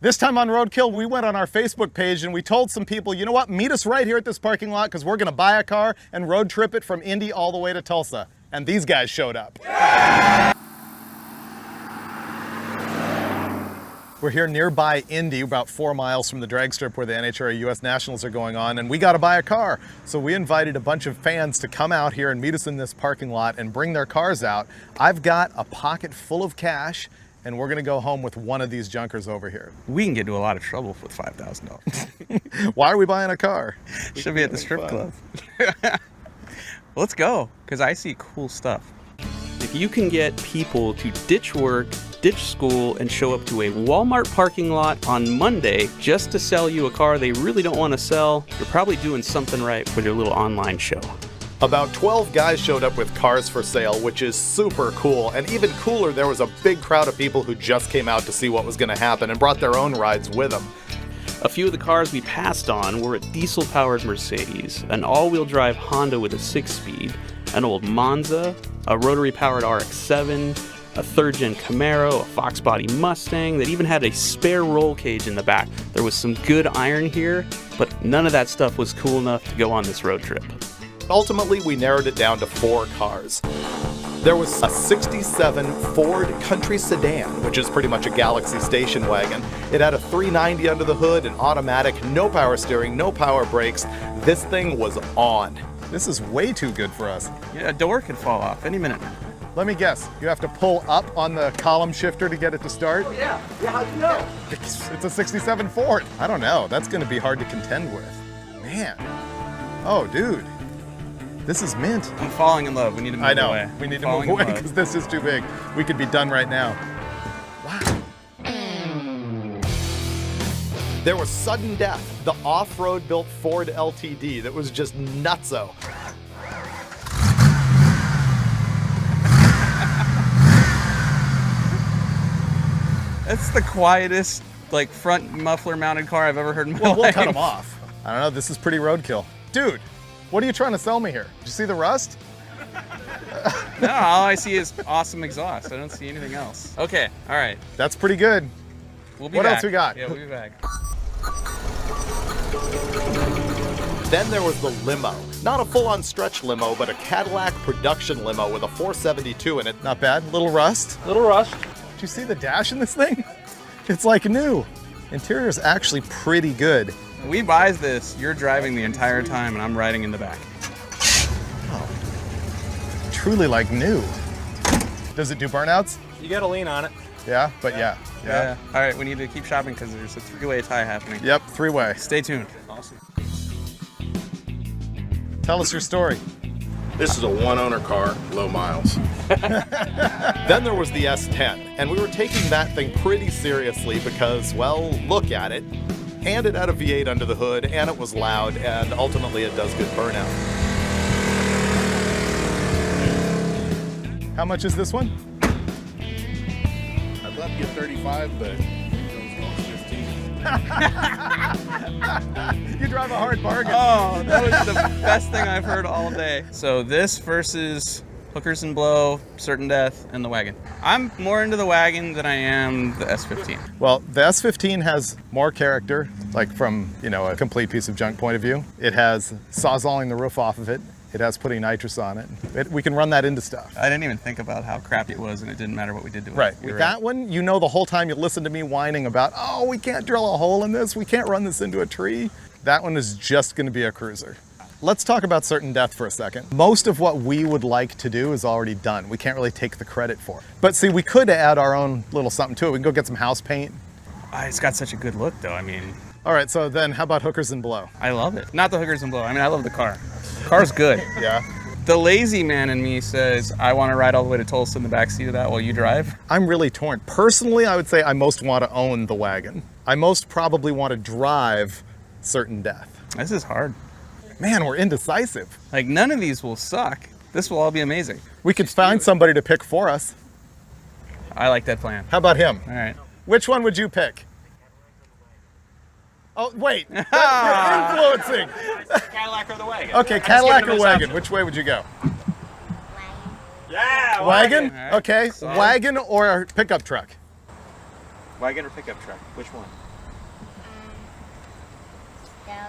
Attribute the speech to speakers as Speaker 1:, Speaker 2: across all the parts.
Speaker 1: This time on Roadkill, we went on our Facebook page and we told some people, you know what, meet us right here at this parking lot because we're going to buy a car and road trip it from Indy all the way to Tulsa. And these guys showed up. Yeah! We're here nearby Indy, about 4 miles from the drag strip where the NHRA US Nationals are going on, and we got to buy a car. So we invited a bunch of fans to come out here and meet us in this parking lot and bring their cars out. I've got a pocket full of cash, and we're gonna go home with one of these junkers over here.
Speaker 2: We can get into a lot of trouble with $5,000.
Speaker 1: Why are we buying a car?
Speaker 2: Should be at the strip club. Let's go, because I see cool stuff. If you can get people to ditch work, ditch school, and show up to a Walmart parking lot on Monday just to sell you a car they really don't want to sell, you're probably doing something right with your little online show.
Speaker 1: About 12 guys showed up with cars for sale, which is super cool. And even cooler, there was a big crowd of people who just came out to see what was going to happen and brought their own rides with them.
Speaker 2: A few of the cars we passed on were a diesel-powered Mercedes, an all-wheel drive Honda with a 6-speed, an old Monza, a rotary-powered RX-7, a third-gen Camaro, a Fox body Mustang that even had a spare roll cage in the back. There was some good iron here, but none of that stuff was cool enough to go on this road trip.
Speaker 1: Ultimately, we narrowed it down to 4 cars. There was a 67 Ford Country Sedan, which is pretty much a Galaxy station wagon. It had a 390 under the hood, an automatic, no power steering, no power brakes. This thing was on. This is way too good for us.
Speaker 2: Yeah, a door could fall off any minute.
Speaker 1: Let me guess, you have to pull up on the column shifter to get it to start?
Speaker 3: Oh, yeah, how'd you know?
Speaker 1: It's a 67 Ford. I don't know, that's gonna be hard to contend with. Man, oh dude. This is mint.
Speaker 2: I'm falling in love. We need to move away.
Speaker 1: I know. We need to move away because this is too big. We could be done right now. Wow. There was sudden death. The off-road built Ford LTD that was just nutso.
Speaker 2: That's the quietest, like, front muffler mounted car I've ever heard in my life.
Speaker 1: We'll cut them off. I don't know. This is pretty roadkill. Dude. What are you trying to sell me here? Did you see the rust?
Speaker 2: No, all I see is awesome exhaust. I don't see anything else. Okay, all right.
Speaker 1: That's pretty good.
Speaker 2: We'll be
Speaker 1: back. What else we got?
Speaker 2: Yeah, we'll be back.
Speaker 1: Then there was the limo. Not a full-on stretch limo, but a Cadillac production limo with a 472 in it. Not bad. Little rust.
Speaker 3: Little rust.
Speaker 1: Did you see the dash in this thing? It's like new. Interior is actually pretty good.
Speaker 2: We buys this, you're driving the entire time and I'm riding in the back.
Speaker 1: Oh, truly like new. Does it do burnouts?
Speaker 3: You gotta lean on it.
Speaker 1: Yeah, but yeah.
Speaker 2: All right, we need to keep shopping because there's a 3-way tie happening.
Speaker 1: Yep, 3-way.
Speaker 2: Stay tuned.
Speaker 3: Awesome.
Speaker 1: Tell us your story.
Speaker 4: This is a one-owner car, low miles.
Speaker 1: Then there was the S10, and we were taking that thing pretty seriously because, well, look at it. And it had a V8 under the hood, and it was loud, and ultimately it does good burnout. How much is this one?
Speaker 4: I'd love to get 35, but it was 15.
Speaker 1: You drive a hard bargain.
Speaker 2: Oh, that was the best thing I've heard all day. So this versus Hookers and Blow, Certain Death, and the wagon. I'm more into the wagon than I am the S15.
Speaker 1: Well, the S15 has more character, like from, you know, a complete piece of junk point of view. It has sawzalling the roof off of it. It has putting nitrous on it. We can run that into stuff.
Speaker 2: I didn't even think about how crappy it was, and it didn't matter what we did to it.
Speaker 1: Right. With that one, you know the whole time you listen to me whining about, oh, we can't drill a hole in this. We can't run this into a tree. That one is just going to be a cruiser. Let's talk about Certain Death for a second. Most of what we would like to do is already done. We can't really take the credit for it. But see, we could add our own little something to it. We can go get some house paint.
Speaker 2: It's got such a good look, though. I mean...
Speaker 1: All right, so then how about Hookers and Blow?
Speaker 2: I love it. Not the Hookers and Blow. I mean, I love the car. The car's good.
Speaker 1: Yeah.
Speaker 2: The lazy man in me says, I want to ride all the way to Tulsa in the backseat of that while you drive.
Speaker 1: I'm really torn. Personally, I would say I most want to own the wagon. I most probably want to drive Certain Death.
Speaker 2: This is hard.
Speaker 1: Man, we're indecisive.
Speaker 2: Like, none of these will suck. This will all be amazing.
Speaker 1: We could find somebody to pick for us.
Speaker 2: I like that plan.
Speaker 1: How about him?
Speaker 2: All right.
Speaker 1: Which one would you pick? Oh, wait. You're influencing.
Speaker 3: Cadillac or the wagon?
Speaker 1: Okay, Cadillac or wagon. Which way would you go?
Speaker 3: Yeah,
Speaker 1: wagon.
Speaker 2: Right.
Speaker 1: Okay,
Speaker 2: Solid.
Speaker 1: Wagon or pickup truck?
Speaker 3: Wagon or pickup truck? Which one?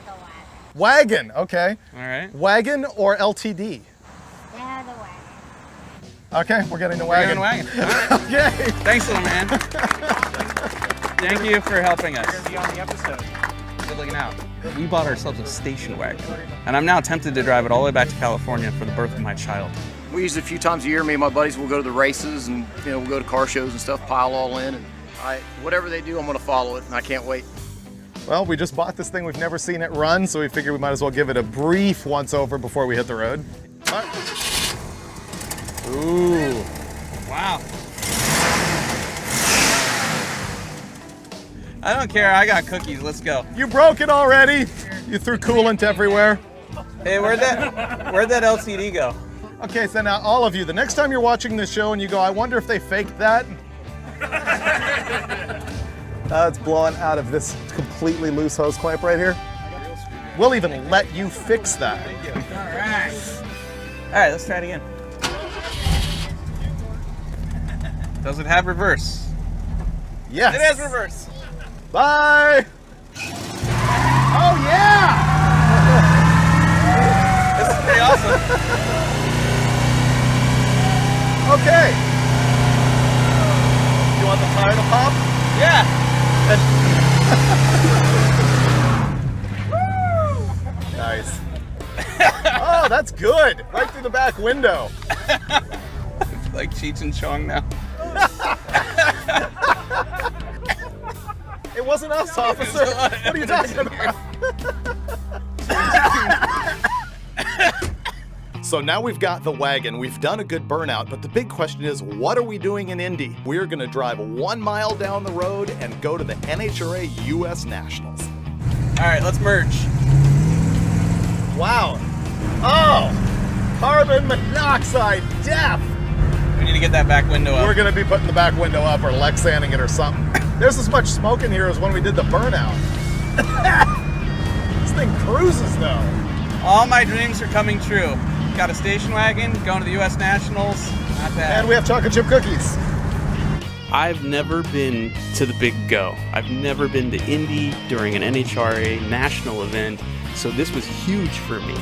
Speaker 5: the wagon.
Speaker 1: Wagon, okay.
Speaker 2: All right.
Speaker 1: Wagon or LTD?
Speaker 5: They're the wagon.
Speaker 1: Okay, we're getting the
Speaker 2: We're
Speaker 1: wagon.
Speaker 2: going wagon. All right.
Speaker 1: Okay.
Speaker 2: Thanks, little man. Thank you for helping us.
Speaker 3: Be on the episode.
Speaker 2: Good looking out. We bought ourselves a station wagon, and I'm now tempted to drive it all the way back to California for the birth of my child.
Speaker 6: We use it a few times a year. Me and my buddies will go to the races, and we'll go to car shows and stuff. Pile all in, and whatever they do, I'm going to follow it, and I can't wait.
Speaker 1: Well, we just bought this thing. We've never seen it run, so we figured we might as well give it a brief once over before we hit the road. Ooh.
Speaker 2: Wow. I don't care. I got cookies. Let's go.
Speaker 1: You broke it already. You threw coolant everywhere.
Speaker 2: Hey, where'd that LCD go?
Speaker 1: Okay, so now all of you, the next time you're watching this show and you go, I wonder if they faked that. It's blowing out of this completely loose hose clamp right here. We'll even let you fix that.
Speaker 2: All right. All right, let's try it again. Does it have reverse?
Speaker 1: Yes.
Speaker 2: It has reverse.
Speaker 1: Bye. Oh yeah.
Speaker 2: This is pretty awesome.
Speaker 1: Okay. You want the tire to pop?
Speaker 2: Yeah.
Speaker 1: Nice. Oh, that's good. Right through the back window.
Speaker 2: Like Cheech and Chong now.
Speaker 1: It wasn't us, officer. What are you talking about? So now we've got the wagon, we've done a good burnout, but the big question is, what are we doing in Indy? We're gonna drive 1 mile down the road and go to the NHRA US Nationals.
Speaker 2: All right, let's merge.
Speaker 1: Wow. Oh, carbon monoxide death.
Speaker 2: We need to get that back window
Speaker 1: We're
Speaker 2: up.
Speaker 1: gonna be putting the back window up or Lexaning it or something. There's as much smoke in here as when we did the burnout. This thing cruises though.
Speaker 2: All my dreams are coming true. Got a station wagon, going to the US Nationals. Not bad.
Speaker 1: And we have chocolate chip cookies.
Speaker 2: I've never been to the Big Go. I've never been to Indy during an NHRA national event, so this was huge for me.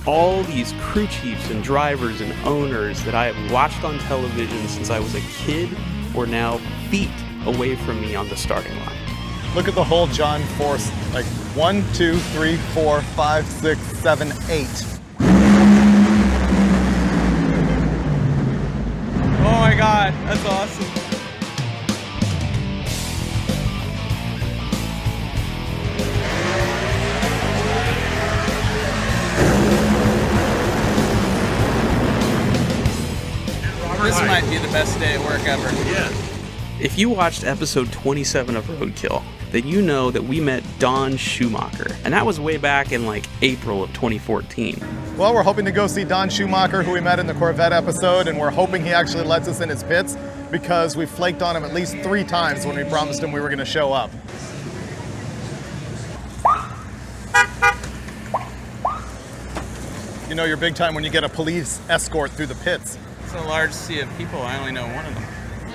Speaker 2: All these crew chiefs and drivers and owners that I have watched on television since I was a kid were now feet away from me on the starting line.
Speaker 1: Look at the whole John Force, like 1, 2, 3, 4, 5, 6, 7, 8.
Speaker 2: Oh my God, that's awesome. This might be the best day at work ever.
Speaker 3: Yeah.
Speaker 2: If you watched episode 27 of Roadkill, then you know that we met Don Schumacher, and that was way back in like April of 2014.
Speaker 1: Well, we're hoping to go see Don Schumacher, who we met in the Corvette episode, and we're hoping he actually lets us in his pits because we flaked on him at least 3 times when we promised him we were going to show up. You know you're big time when you get a police escort through the pits.
Speaker 2: It's a large sea of people. I only know one of them.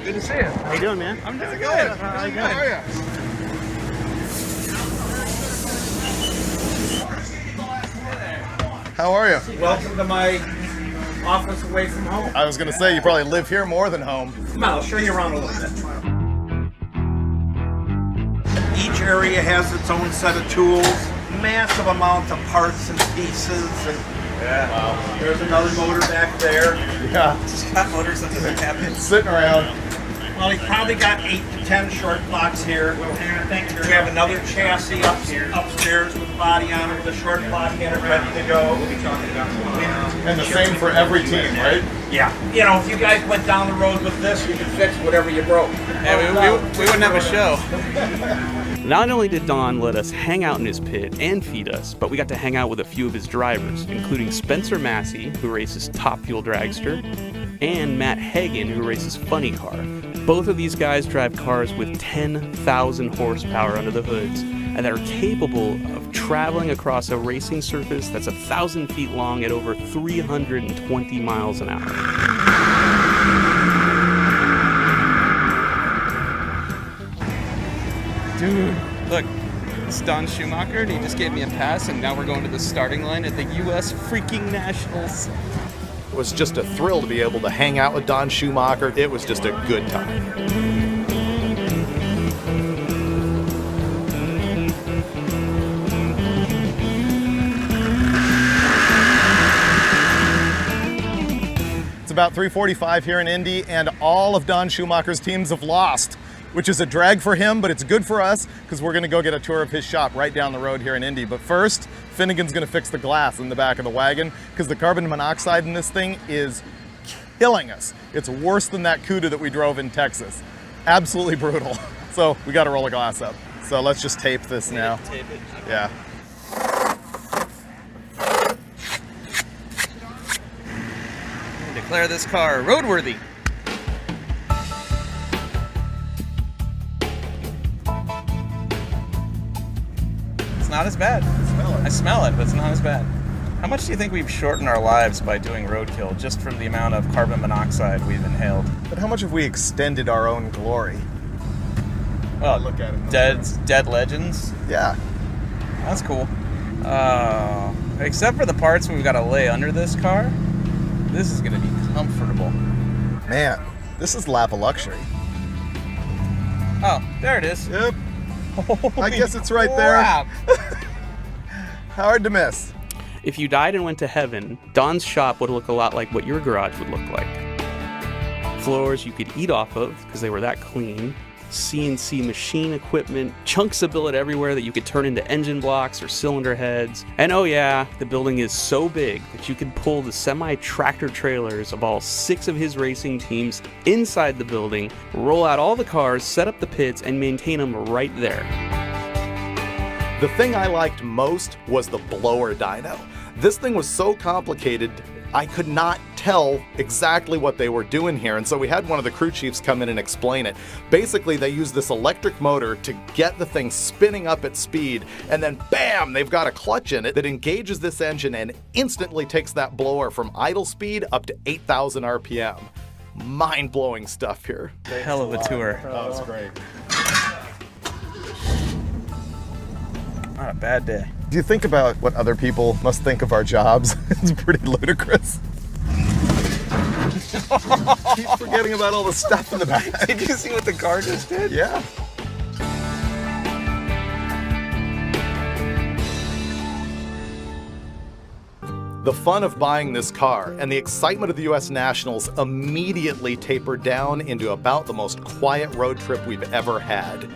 Speaker 3: Good to see you. How you doing, man?
Speaker 2: I'm doing good.
Speaker 3: How you
Speaker 2: Doing
Speaker 3: doing?
Speaker 1: How are you?
Speaker 3: Welcome to my office away from home.
Speaker 1: I was going to say, you probably live here more than home.
Speaker 3: Come on, I'll show you around a little bit. Each area has its own set of tools, massive amount of parts and pieces. And wow. There's another motor back there.
Speaker 1: Yeah,
Speaker 2: Got motors under the cabin.
Speaker 1: sitting around.
Speaker 3: Well, he's probably got 8 to 10 short blocks here. We have another chassis upstairs with the body on it, with a short block in it, ready to go.
Speaker 1: And the same for every team, right?
Speaker 3: Yeah. You know, if you guys went down the road with this, you could fix whatever you broke.
Speaker 2: Yeah, we wouldn't have a show. Not only did Don let us hang out in his pit and feed us, but we got to hang out with a few of his drivers, including Spencer Massey, who races Top Fuel Dragster, and Matt Hagen, who races Funny Car. Both of these guys drive cars with 10,000 horsepower under the hoods, and that are capable of traveling across a racing surface that's 1,000 feet long at over 320 miles an hour.
Speaker 1: Dude,
Speaker 2: Look,
Speaker 7: It's Don Schumacher, and he just gave me a pass, and now we're going to the starting line at the U.S. freaking Nationals.
Speaker 1: It was just a thrill to be able to hang out with Don Schumacher. It was just a good time. It's about 3:45 here in Indy, and all of Don Schumacher's teams have lost, which is a drag for him, but it's good for us because we're gonna go get a tour of his shop right down the road here in Indy. But first, Finnegan's gonna fix the glass in the back of the wagon because the carbon monoxide in this thing is killing us. It's worse than that Cuda that we drove in Texas. Absolutely brutal. So we gotta roll the glass up. So let's just tape this now.
Speaker 7: Tape it.
Speaker 1: Yeah.
Speaker 7: Declare this car roadworthy. It's not as bad. I smell it, but it's not as bad. How much do you think we've shortened our lives by doing roadkill just from the amount of carbon monoxide we've inhaled?
Speaker 1: But how much have we extended our own glory?
Speaker 7: Well,
Speaker 1: Look at it.
Speaker 7: dead legends.
Speaker 1: Yeah.
Speaker 7: That's cool. Except for the parts we've got to lay under this car, this is going to be comfortable.
Speaker 1: Man, this is lap of luxury.
Speaker 7: Oh, there it is.
Speaker 1: Yep.
Speaker 7: Holy
Speaker 1: I guess it's right
Speaker 7: crap.
Speaker 1: there. Hard to miss.
Speaker 2: If you died and went to heaven, Don's shop would look a lot like what your garage would look like. Floors you could eat off of because they were that clean. CNC machine equipment, chunks of billet everywhere that you could turn into engine blocks or cylinder heads. And oh yeah, the building is so big that you could pull the semi-tractor trailers of all 6 of his racing teams inside the building, roll out all the cars, set up the pits, and maintain them right there.
Speaker 1: The thing I liked most was the blower dyno. This thing was so complicated, I could not tell exactly what they were doing here, and so we had one of the crew chiefs come in and explain it. Basically, they use this electric motor to get the thing spinning up at speed, and then bam, they've got a clutch in it that engages this engine and instantly takes that blower from idle speed up to 8,000 RPM. Mind-blowing stuff here.
Speaker 7: Hell of a tour.
Speaker 1: That was great.
Speaker 7: Not a bad day.
Speaker 1: Do you think about what other people must think of our jobs? It's pretty ludicrous. Keep forgetting about all the stuff in the back.
Speaker 7: Did you see what the car just did?
Speaker 1: Yeah. The fun of buying this car and the excitement of the US Nationals immediately tapered down into about the most quiet road trip we've ever had.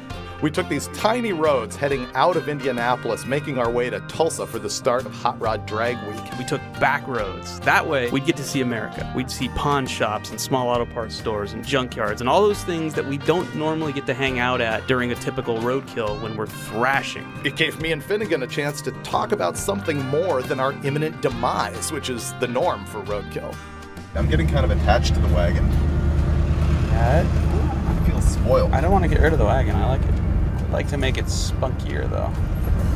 Speaker 1: We took these tiny roads heading out of Indianapolis, making our way to Tulsa for the start of Hot Rod Drag Week.
Speaker 2: We took back roads. That way, we'd get to see America. We'd see pawn shops and small auto parts stores and junkyards and all those things that we don't normally get to hang out at during a typical roadkill when we're thrashing.
Speaker 1: It gave me and Finnegan a chance to talk about something more than our imminent demise, which is the norm for roadkill. I'm getting kind of attached to the wagon. I feel spoiled.
Speaker 7: I don't want to get rid of the wagon. I like it. I'd like to make it spunkier, though.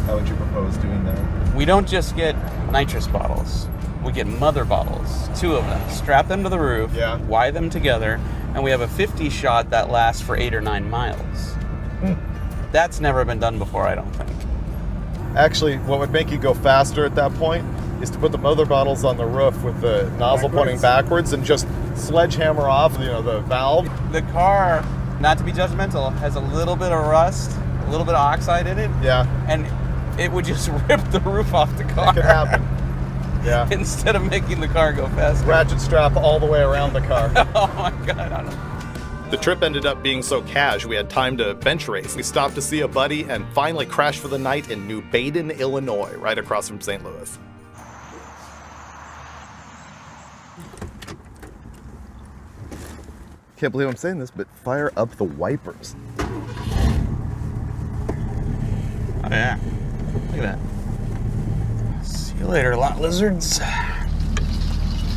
Speaker 1: How would you propose doing that?
Speaker 7: We don't just get nitrous bottles. We get mother bottles, 2 of them. Strap them to the roof,
Speaker 1: Yeah.
Speaker 7: wire them together, and we have a 50 shot that lasts for 8 or 9 miles. That's never been done before, I don't think.
Speaker 1: Actually, what would make you go faster at that point is to put the mother bottles on the roof with the nozzle pointing backwards and just sledgehammer off, the valve.
Speaker 7: The car, not to be judgmental, has a little bit of rust, a little bit of oxide in it,
Speaker 1: Yeah,
Speaker 7: and it would just rip the roof off the car.
Speaker 1: that could happen. Yeah.
Speaker 7: Instead of making the car go faster.
Speaker 1: Ratchet strap all the way around the car.
Speaker 7: Oh my God, I don't know.
Speaker 1: The trip ended up being so cash, we had time to bench race. We stopped to see a buddy and finally crashed for the night in New Baden, Illinois, right across from St. Louis. Can't believe I'm saying this, but fire up the wipers.
Speaker 7: Oh yeah, look at that. See you later, lot lizards.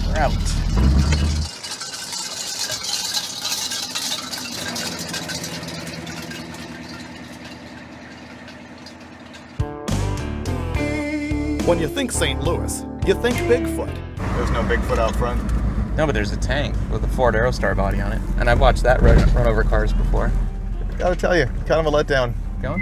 Speaker 7: We're out.
Speaker 1: When you think St. Louis, you think Bigfoot. There's no Bigfoot out front.
Speaker 7: No, but there's a tank with a Ford Aerostar body on it, and I've watched that run over cars before.
Speaker 1: Gotta tell you, kind of a letdown.
Speaker 7: Going?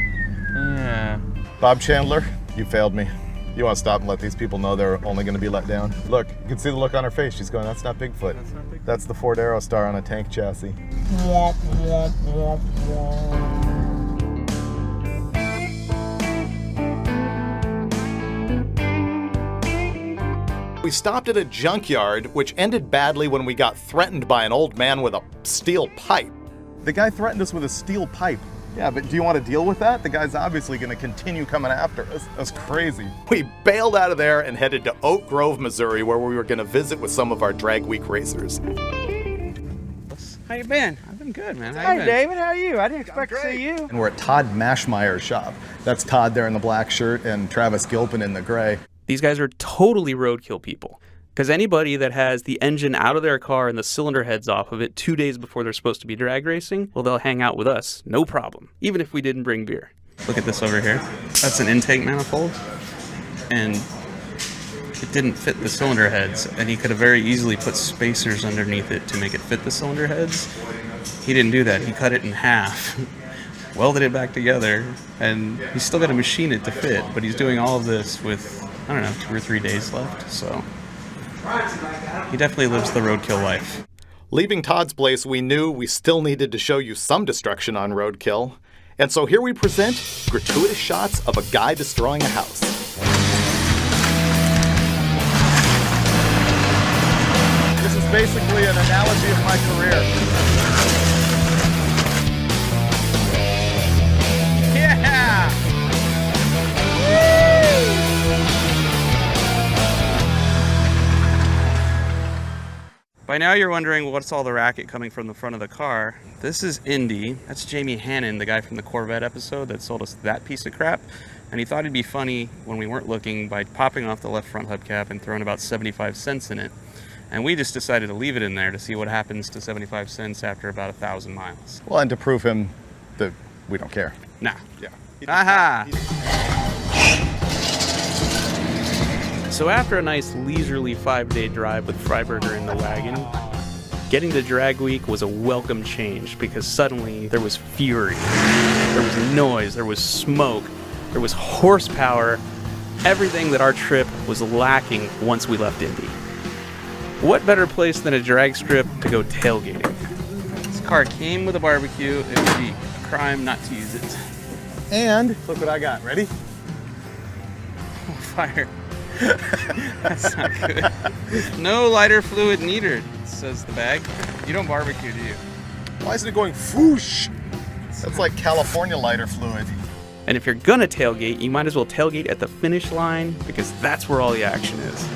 Speaker 7: Yeah.
Speaker 1: Bob Chandler, you failed me. You want to stop and let these people know they're only going to be let down? Look, you can see the look on her face. She's going, that's not Bigfoot. That's the Ford Aerostar on a tank chassis. We stopped at a junkyard, which ended badly when we got threatened by an old man with a steel pipe. The guy threatened us with a steel pipe. Yeah, but do you want to deal with that? The guy's obviously going to continue coming after us. That's crazy. We bailed out of there and headed to Oak Grove, Missouri, where we were going to visit with some of our drag week racers.
Speaker 7: How you been? I've been good, man.
Speaker 8: Hey, David, how are you? I didn't expect to see you.
Speaker 1: And we're at Todd Mashmeyer's shop. That's Todd there in the black shirt and Travis Gilpin in the gray.
Speaker 2: These guys are totally roadkill people. Because anybody that has the engine out of their car and the cylinder heads off of it 2 days before they're supposed to be drag racing, well, they'll hang out with us, no problem, even if we didn't bring beer. Look at this over here. That's an intake manifold, and it didn't fit the cylinder heads, and he could have very easily put spacers underneath it to make it fit the cylinder heads. He didn't do that. He cut it in half, welded it back together, and he's still got to machine it to fit, but he's doing all of this with, I don't know, 2 or 3 days left, so he definitely lives the roadkill life.
Speaker 1: Leaving Todd's place, we knew we still needed to show you some destruction on roadkill. And so here we present gratuitous shots of a guy destroying a house. This is basically an analogy of my career.
Speaker 2: Yeah! By now you're wondering what's all the racket coming from the front of the car. This is Indy. That's Jamie Hannon, the guy from the Corvette episode that sold us that piece of crap. And he thought it'd be funny when we weren't looking by popping off the left front hubcap and throwing about 75 cents in it. And we just decided to leave it in there to see what happens to 75 cents after about 1,000 miles.
Speaker 1: Well, and to prove him that we don't care.
Speaker 2: Nah.
Speaker 1: Yeah.
Speaker 2: Aha! So after a nice leisurely 5-day drive with Freiberger in the wagon, getting to drag week was a welcome change because suddenly there was fury, there was noise, there was smoke, there was horsepower, everything that our trip was lacking once we left Indy. What better place than a drag strip to go tailgating? This car came with a barbecue. It would be a crime not to use it.
Speaker 1: And look what I got. Ready?
Speaker 2: Oh, fire. That's not good. No lighter fluid needed, says the bag. You don't barbecue, do you?
Speaker 1: Why isn't it going foosh? That's like California lighter fluid.
Speaker 2: And if you're gonna tailgate, you might as well tailgate at the finish line because that's where all the action is.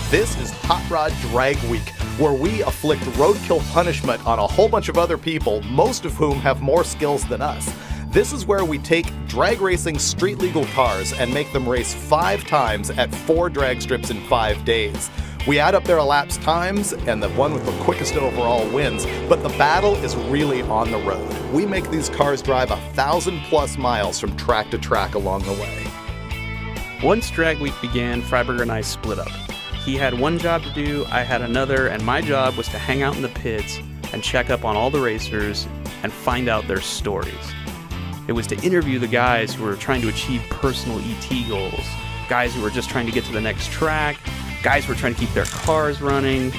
Speaker 1: This is Hot Rod Drag Week, where we afflict roadkill punishment on a whole bunch of other people, most of whom have more skills than us. This is where we take drag racing street legal cars and make them race 5 times at 4 drag strips in 5 days. We add up their elapsed times, and the one with the quickest overall wins, but the battle is really on the road. We make these cars drive 1,000+ miles from track to track along the way.
Speaker 2: Once drag week began, Freiberger and I split up. He had one job to do, I had another, and my job was to hang out in the pits and check up on all the racers and find out their stories. It was to interview the guys who were trying to achieve personal ET goals, guys who were just trying to get to the next track, guys who were trying to keep their cars running,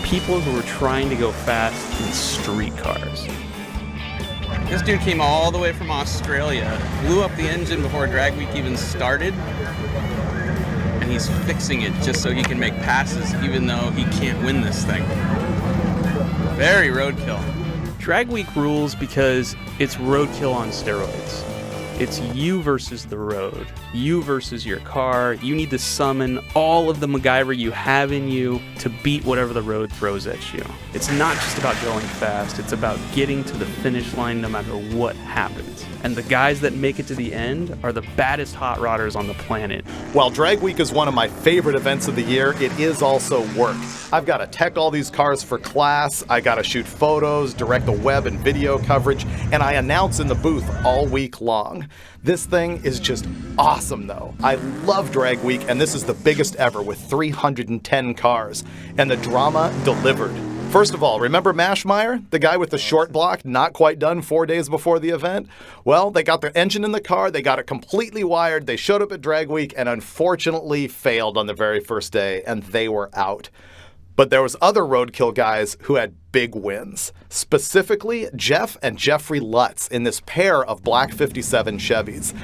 Speaker 2: people who were trying to go fast in street cars. This dude came all the way from Australia, blew up the engine before drag week even started, and he's fixing it just so he can make passes even though he can't win this thing. Very roadkill. Drag week rules because it's roadkill on steroids. It's you versus the road, you versus your car. You need to summon all of the MacGyver you have in you to beat whatever the road throws at you. It's not just about going fast, it's about getting to the finish line no matter what happens. And the guys that make it to the end are the baddest hot rodders on the planet.
Speaker 1: While Drag Week is one of my favorite events of the year, it is also work. I've got to tech all these cars for class, I got to shoot photos, direct the web and video coverage, and I announce in the booth all week long. fun. This thing is just awesome though. I love Drag Week, and this is the biggest ever with 310 cars. And the drama delivered. First of all, remember Mashmeyer, the guy with the short block, not quite done 4 days before the event? Well, they got their engine in the car, they got it completely wired, they showed up at Drag Week and unfortunately failed on the very first day, and they were out. But there was other roadkill guys who had big wins. Specifically, Jeff and Jeffrey Lutz in this pair of black 57 Chevys.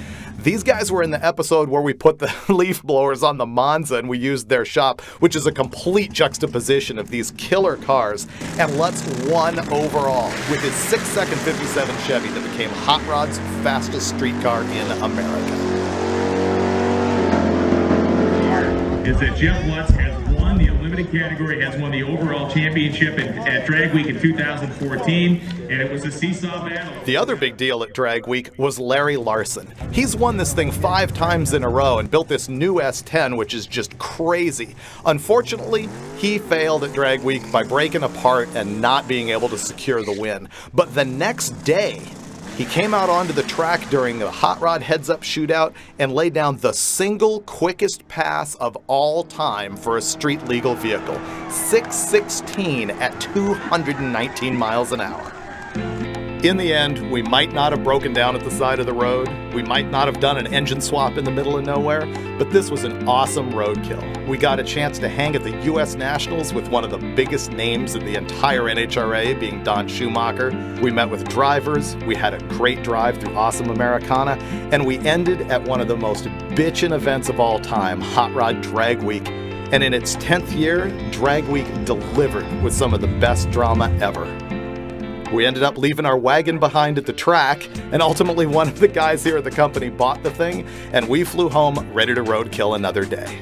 Speaker 1: These guys were in the episode where we put the leaf blowers on the Monza and we used their shop, which is a complete juxtaposition of these killer cars. And Lutz won overall with his 6-second 57 Chevy that became Hot Rod's fastest street car in America.
Speaker 9: Is that Jeff Lutz has won the Unlimited category, has won the overall championship at Drag Week in 2014, and it was a seesaw battle.
Speaker 1: The other big deal at Drag Week was Larry Larson. He's won this thing 5 times in a row and built this new S10, which is just crazy. Unfortunately, he failed at Drag Week by breaking apart and not being able to secure the win. But the next day, he came out onto the track during the Hot Rod heads-up shootout and laid down the single quickest pass of all time for a street-legal vehicle, 6:16 at 219 miles an hour. In the end, we might not have broken down at the side of the road, we might not have done an engine swap in the middle of nowhere, but this was an awesome roadkill. We got a chance to hang at the U.S. Nationals with one of the biggest names in the entire NHRA, being Don Schumacher. We met with drivers, we had a great drive through awesome Americana, and we ended at one of the most bitchin' events of all time, Hot Rod Drag Week. And in its 10th year, Drag Week delivered with some of the best drama ever. We ended up leaving our wagon behind at the track, and ultimately one of the guys here at the company bought the thing, and we flew home ready to roadkill another day.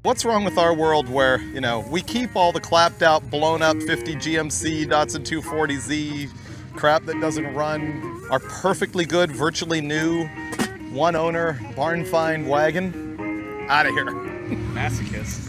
Speaker 1: What's wrong with our world where, we keep all the clapped out, blown up 50 GMC Datsun 240Z crap that doesn't run, our perfectly good, virtually new, one owner, barn find wagon? Out of here.
Speaker 7: Masochist.